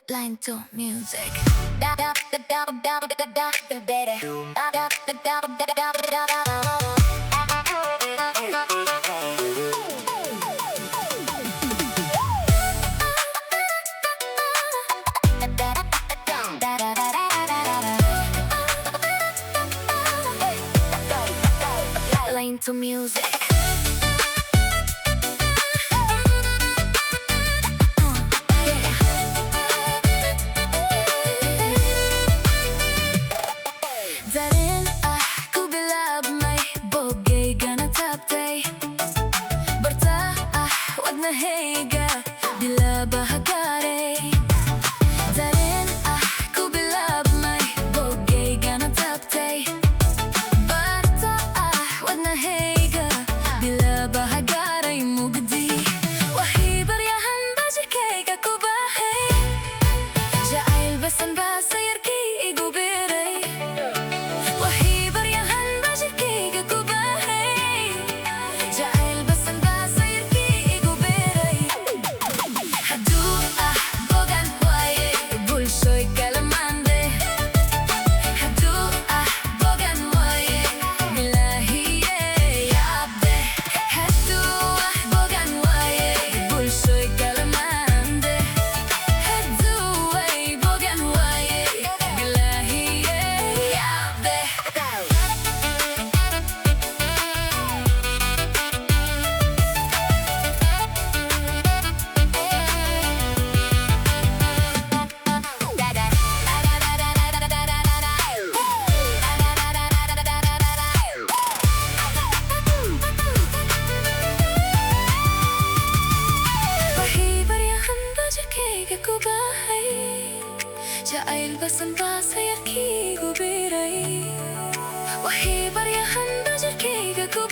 Line to music. Line to music. Dareen ku bilaabmay boggayga na taabtay barta wadnahayga bilaabaha gaaray Dareen ku bilaabmay boggayga na taabtay barta wadnahayga bilaabaha gaaray mugdi waxay baryahan bajirkayga ku bahay jacayl basan baa sayarkii igu biray jacayl basan baa sayarkii igu biray waxay baryahan bajirkayga ku